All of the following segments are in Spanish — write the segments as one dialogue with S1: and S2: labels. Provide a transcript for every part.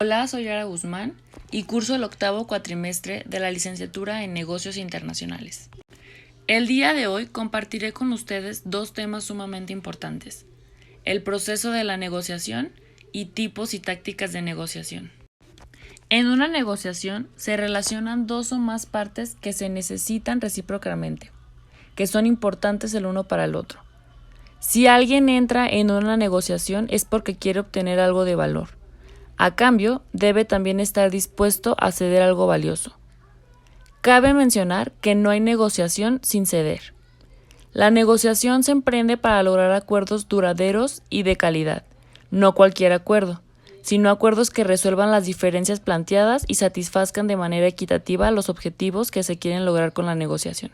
S1: Hola, soy Ara Guzmán y curso el octavo cuatrimestre de la licenciatura en Negocios Internacionales. El día de hoy compartiré con ustedes dos temas sumamente importantes: el proceso de la negociación y tipos y tácticas de negociación. En una negociación se relacionan dos o más partes que se necesitan recíprocamente, que son importantes el uno para el otro. Si alguien entra en una negociación es porque quiere obtener algo de valor. A cambio, debe también estar dispuesto a ceder algo valioso. Cabe mencionar que no hay negociación sin ceder. La negociación se emprende para lograr acuerdos duraderos y de calidad, no cualquier acuerdo, sino acuerdos que resuelvan las diferencias planteadas y satisfazcan de manera equitativa los objetivos que se quieren lograr con la negociación.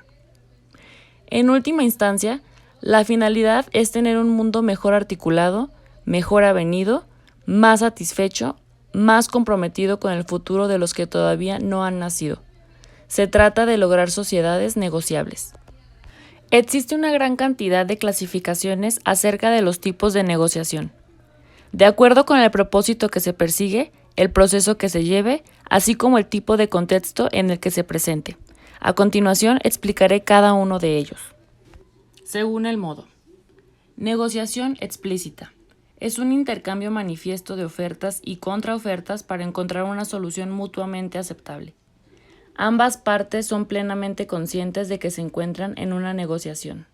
S1: En última instancia, la finalidad es tener un mundo mejor articulado, mejor avenido, más satisfecho, más comprometido con el futuro de los que todavía no han nacido. Se trata de lograr sociedades negociables. Existe una gran cantidad de clasificaciones acerca de los tipos de negociación, de acuerdo con el propósito que se persigue, el proceso que se lleve, así como el tipo de contexto en el que se presente. A continuación explicaré cada uno de ellos. Según el modo. Negociación explícita. Es un intercambio manifiesto de ofertas y contraofertas para encontrar una solución mutuamente aceptable. Ambas partes son plenamente conscientes de que se encuentran en una negociación.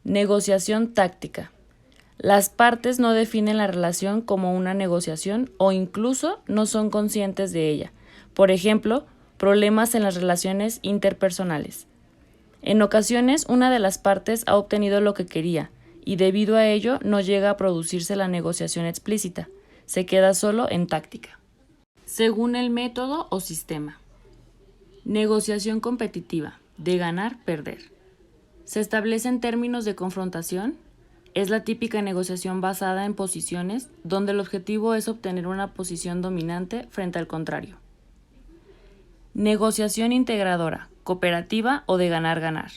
S1: Negociación táctica. Las partes no definen la relación como una negociación o incluso no son conscientes de ella. Por ejemplo, problemas en las relaciones interpersonales. En ocasiones, una de las partes ha obtenido lo que quería, y debido a ello no llega a producirse la negociación explícita, se queda solo en táctica. Según el método o sistema. Negociación competitiva, de ganar-perder. Se establecen términos de confrontación. Es la típica negociación basada en posiciones, donde el objetivo es obtener una posición dominante frente al contrario. Negociación integradora, cooperativa o de ganar-ganar.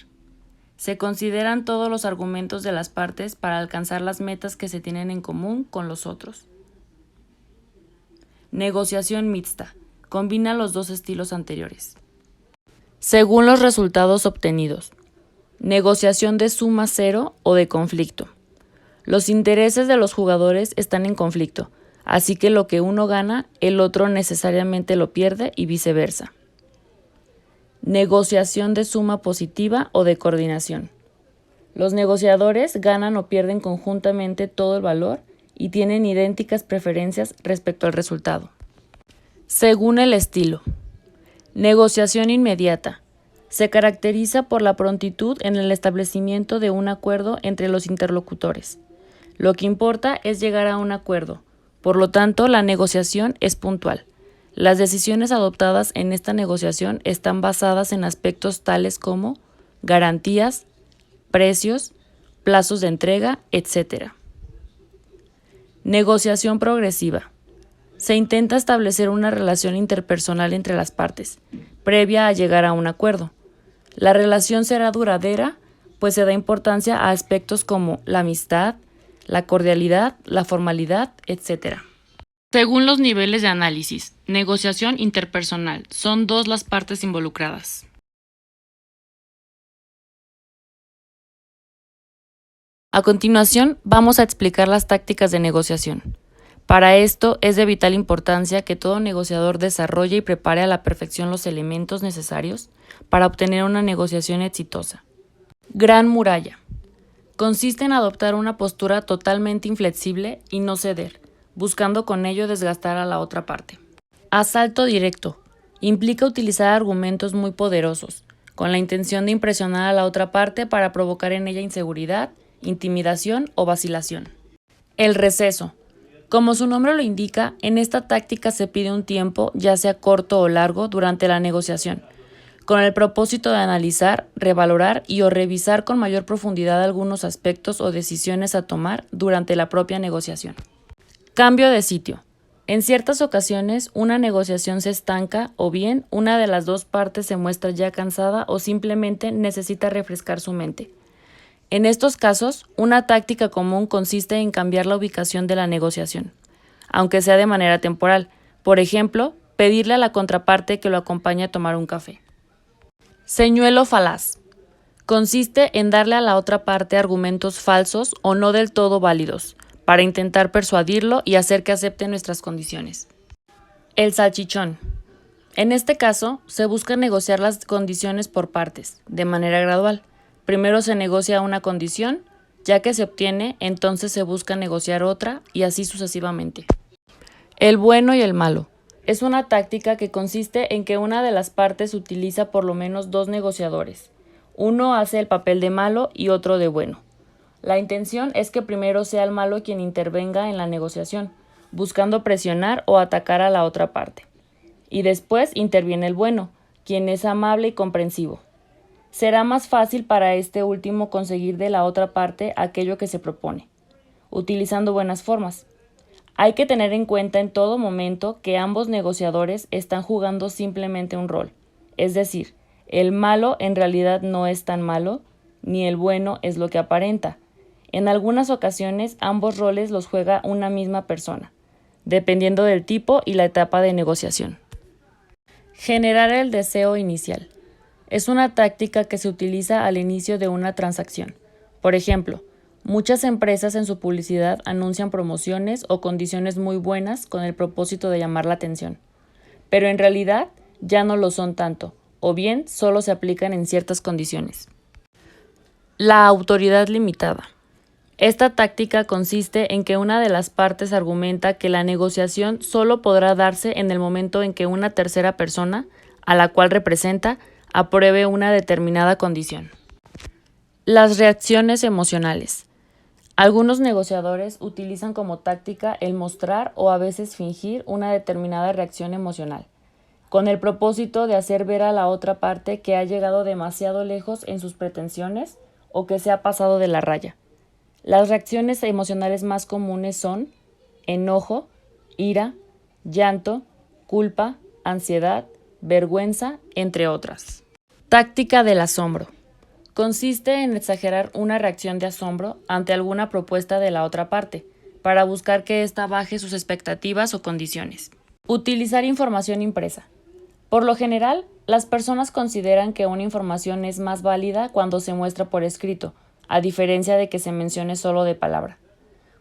S1: Se consideran todos los argumentos de las partes para alcanzar las metas que se tienen en común con los otros. Negociación mixta. Combina los dos estilos anteriores. Según los resultados obtenidos. Negociación de suma cero o de conflicto. Los intereses de los jugadores están en conflicto, así que lo que uno gana, el otro necesariamente lo pierde y viceversa. Negociación de suma positiva o de coordinación. Los negociadores ganan o pierden conjuntamente todo el valor y tienen idénticas preferencias respecto al resultado. Según el estilo. Negociación inmediata. Se caracteriza por la prontitud en el establecimiento de un acuerdo entre los interlocutores. Lo que importa es llegar a un acuerdo, por lo tanto la negociación es puntual. Las decisiones adoptadas en esta negociación están basadas en aspectos tales como garantías, precios, plazos de entrega, etc. Negociación progresiva. Se intenta establecer una relación interpersonal entre las partes, previa a llegar a un acuerdo. La relación será duradera, pues se da importancia a aspectos como la amistad, la cordialidad, la formalidad, etc. Según los niveles de análisis, negociación interpersonal, son dos las partes involucradas. A continuación, vamos a explicar las tácticas de negociación. Para esto, es de vital importancia que todo negociador desarrolle y prepare a la perfección los elementos necesarios para obtener una negociación exitosa. Gran muralla. Consiste en adoptar una postura totalmente inflexible y no ceder, buscando con ello desgastar a la otra parte. Asalto directo. Implica utilizar argumentos muy poderosos, con la intención de impresionar a la otra parte para provocar en ella inseguridad, intimidación o vacilación. El receso. Como su nombre lo indica, en esta táctica se pide un tiempo, ya sea corto o largo, durante la negociación, con el propósito de analizar, revalorar y o revisar con mayor profundidad algunos aspectos o decisiones a tomar durante la propia negociación. Cambio de sitio. En ciertas ocasiones, una negociación se estanca o bien una de las dos partes se muestra ya cansada o simplemente necesita refrescar su mente. En estos casos, una táctica común consiste en cambiar la ubicación de la negociación. aunque sea de manera temporal. Por ejemplo, pedirle a la contraparte que lo acompañe a tomar un café. Señuelo falaz. Consiste en darle a la otra parte argumentos falsos o no del todo válidos, para intentar persuadirlo y hacer que acepte nuestras condiciones. El salchichón. En este caso, se busca negociar las condiciones por partes, de manera gradual. Primero se negocia una condición, ya que se obtiene, entonces se busca negociar otra y así sucesivamente. El bueno y el malo. Es una táctica que consiste en que una de las partes utiliza por lo menos dos negociadores. Uno hace el papel de malo y otro de bueno. La intención es que primero sea el malo quien intervenga en la negociación, buscando presionar o atacar a la otra parte. Y después interviene el bueno, quien es amable y comprensivo. Será más fácil para este último conseguir de la otra parte aquello que se propone, utilizando buenas formas. Hay que tener en cuenta en todo momento que ambos negociadores están jugando simplemente un rol, es decir, el malo en realidad no es tan malo, ni el bueno es lo que aparenta. En algunas ocasiones ambos roles los juega una misma persona, dependiendo del tipo y la etapa de negociación. Generar el deseo inicial. Es una táctica que se utiliza al inicio de una transacción. Por ejemplo, muchas empresas en su publicidad anuncian promociones o condiciones muy buenas con el propósito de llamar la atención, pero en realidad ya no lo son tanto, o bien solo se aplican en ciertas condiciones. La autoridad limitada. Esta táctica consiste en que una de las partes argumenta que la negociación solo podrá darse en el momento en que una tercera persona, a la cual representa, apruebe una determinada condición. Las reacciones emocionales. Algunos negociadores utilizan como táctica el mostrar o a veces fingir una determinada reacción emocional, con el propósito de hacer ver a la otra parte que ha llegado demasiado lejos en sus pretensiones o que se ha pasado de la raya. Las reacciones emocionales más comunes son enojo, ira, llanto, culpa, ansiedad, vergüenza, entre otras. Táctica del asombro. Consiste en exagerar una reacción de asombro ante alguna propuesta de la otra parte, para buscar que ésta baje sus expectativas o condiciones. Utilizar información impresa. Por lo general, las personas consideran que una información es más válida cuando se muestra por escrito, a diferencia de que se mencione solo de palabra.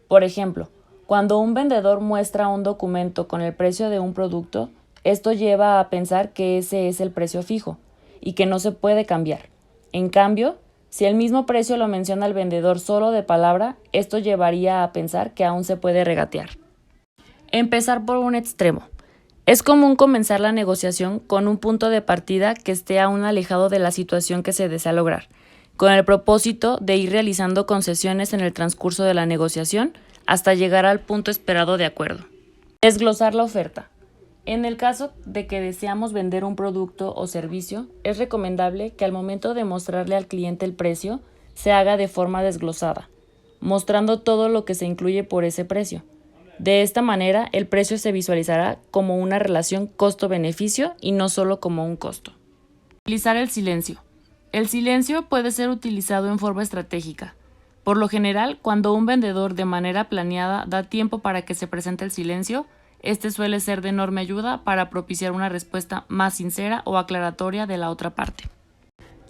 S1: Por ejemplo, cuando un vendedor muestra un documento con el precio de un producto, esto lleva a pensar que ese es el precio fijo y que no se puede cambiar. En cambio, si el mismo precio lo menciona el vendedor solo de palabra, esto llevaría a pensar que aún se puede regatear. Empezar por un extremo. Es común comenzar la negociación con un punto de partida que esté aún alejado de la situación que se desea lograr, con el propósito de ir realizando concesiones en el transcurso de la negociación hasta llegar al punto esperado de acuerdo. Desglosar la oferta. En el caso de que deseamos vender un producto o servicio, es recomendable que al momento de mostrarle al cliente el precio, se haga de forma desglosada, mostrando todo lo que se incluye por ese precio. De esta manera, el precio se visualizará como una relación costo-beneficio y no solo como un costo. Utilizar el silencio. El silencio puede ser utilizado en forma estratégica. Por lo general, cuando un vendedor de manera planeada da tiempo para que se presente el silencio, este suele ser de enorme ayuda para propiciar una respuesta más sincera o aclaratoria de la otra parte.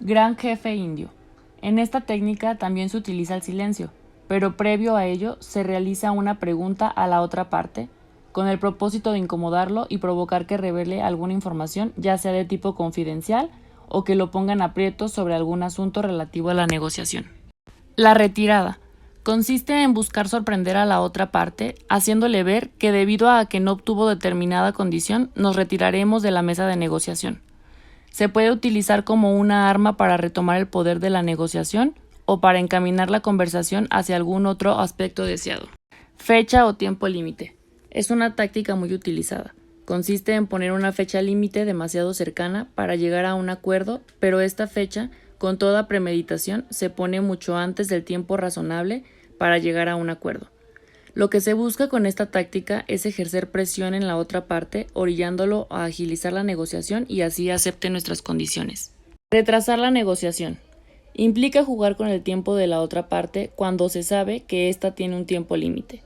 S1: Gran jefe indio. En esta técnica también se utiliza el silencio, pero previo a ello se realiza una pregunta a la otra parte, con el propósito de incomodarlo y provocar que revele alguna información, ya sea de tipo confidencial o que lo ponga en aprietos sobre algún asunto relativo a la negociación. La retirada. Consiste en buscar sorprender a la otra parte, haciéndole ver que debido a que no obtuvo determinada condición, nos retiraremos de la mesa de negociación. Se puede utilizar como una arma para retomar el poder de la negociación o para encaminar la conversación hacia algún otro aspecto deseado. Fecha o tiempo límite. Es una táctica muy utilizada. Consiste en poner una fecha límite demasiado cercana para llegar a un acuerdo, pero esta fecha, con toda premeditación, se pone mucho antes del tiempo razonable para llegar a un acuerdo. Lo que se busca con esta táctica es ejercer presión en la otra parte, orillándolo a agilizar la negociación y así acepte nuestras condiciones. Retrasar la negociación. Implica jugar con el tiempo de la otra parte cuando se sabe que ésta tiene un tiempo límite.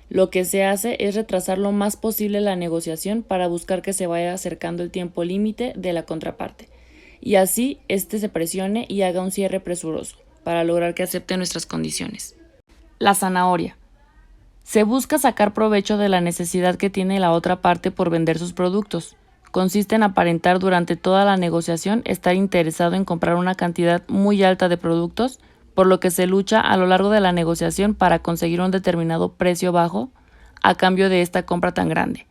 S1: Lo que se hace es retrasar lo más posible la negociación para buscar que se vaya acercando el tiempo límite de la contraparte, y así éste se presione y haga un cierre presuroso, para lograr que acepte nuestras condiciones. La zanahoria. Se busca sacar provecho de la necesidad que tiene la otra parte por vender sus productos. Consiste en aparentar durante toda la negociación estar interesado en comprar una cantidad muy alta de productos, por lo que se lucha a lo largo de la negociación para conseguir un determinado precio bajo a cambio de esta compra tan grande.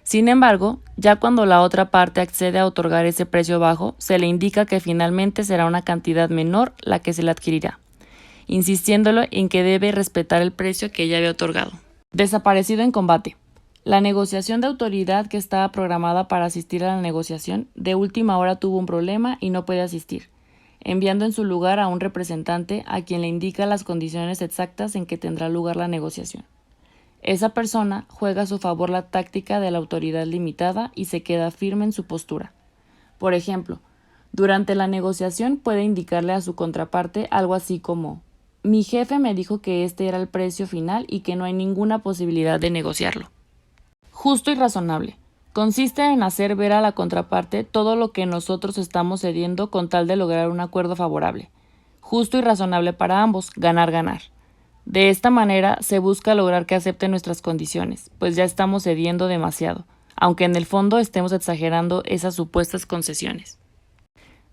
S1: Sin embargo, ya cuando la otra parte accede a otorgar ese precio bajo, se le indica que finalmente será una cantidad menor la que se le adquirirá, insistiéndolo en que debe respetar el precio que ella había otorgado. Desaparecido en combate. La negociación de autoridad que estaba programada para asistir a la negociación, de última hora tuvo un problema y no puede asistir, enviando en su lugar a un representante a quien le indica las condiciones exactas en que tendrá lugar la negociación. Esa persona juega a su favor la táctica de la autoridad limitada y se queda firme en su postura. Por ejemplo, durante la negociación puede indicarle a su contraparte algo así como: mi jefe me dijo que este era el precio final y que no hay ninguna posibilidad de negociarlo. Justo y razonable. Consiste en hacer ver a la contraparte todo lo que nosotros estamos cediendo con tal de lograr un acuerdo favorable. Justo y razonable para ambos, ganar-ganar. De esta manera se busca lograr que acepte nuestras condiciones, pues ya estamos cediendo demasiado, aunque en el fondo estemos exagerando esas supuestas concesiones.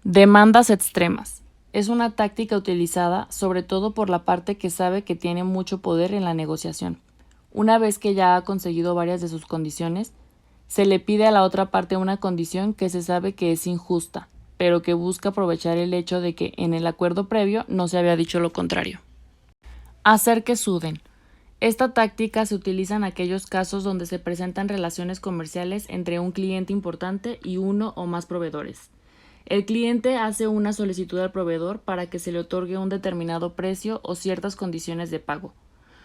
S1: Demandas extremas. Es una táctica utilizada sobre todo por la parte que sabe que tiene mucho poder en la negociación. Una vez que ya ha conseguido varias de sus condiciones, se le pide a la otra parte una condición que se sabe que es injusta, pero que busca aprovechar el hecho de que en el acuerdo previo no se había dicho lo contrario. Hacer que suden. Esta táctica se utiliza en aquellos casos donde se presentan relaciones comerciales entre un cliente importante y uno o más proveedores. El cliente hace una solicitud al proveedor para que se le otorgue un determinado precio o ciertas condiciones de pago.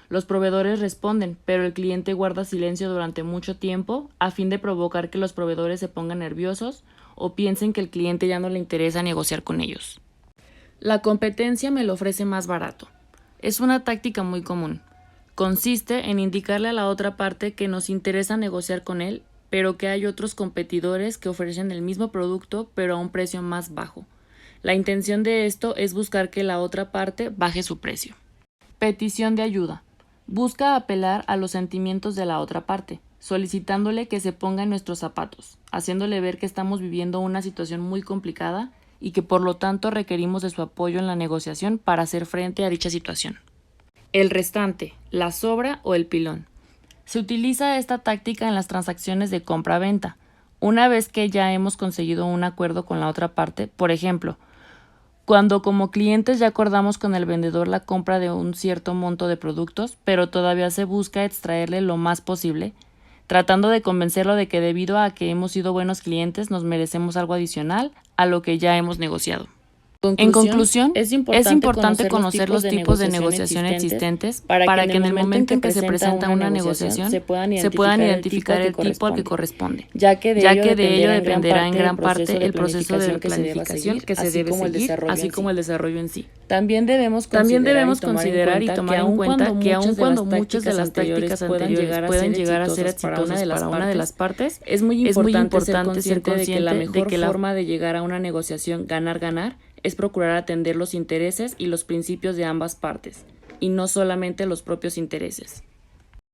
S1: Los proveedores responden, pero el cliente guarda silencio durante mucho tiempo a fin de provocar que los proveedores se pongan nerviosos o piensen que el cliente ya no le interesa negociar con ellos. La competencia me lo ofrece más barato. Es una táctica muy común. Consiste en indicarle a la otra parte que nos interesa negociar con él, pero que hay otros competidores que ofrecen el mismo producto pero a un precio más bajo. La intención de esto es buscar que la otra parte baje su precio. Petición de ayuda. Busca apelar a los sentimientos de la otra parte, solicitándole que se ponga en nuestros zapatos, haciéndole ver que estamos viviendo una situación muy complicada y que por lo tanto requerimos de su apoyo en la negociación para hacer frente a dicha situación. El restante, la sobra o el pilón. Se utiliza esta táctica en las transacciones de compra-venta. Una vez que ya hemos conseguido un acuerdo con la otra parte, por ejemplo, cuando como clientes ya acordamos con el vendedor la compra de un cierto monto de productos, pero todavía se busca extraerle lo más posible, tratando de convencerlo de que debido a que hemos sido buenos clientes nos merecemos algo adicional a lo que ya hemos negociado. En conclusión, es importante conocer los tipos de negociación existentes para que en el momento en que se presenta una negociación se puedan identificar el tipo al que corresponde, ya que de ello dependerá en gran parte el proceso de planificación que se debe seguir, así como el desarrollo en sí. También debemos considerar y tomar en cuenta que aun cuando muchas de las tácticas anteriores pueden llegar a ser exitosas para una de las partes, es muy importante ser consciente de que la mejor forma de llegar a una negociación ganar-ganar es procurar atender los intereses y los principios de ambas partes, y no solamente los propios intereses.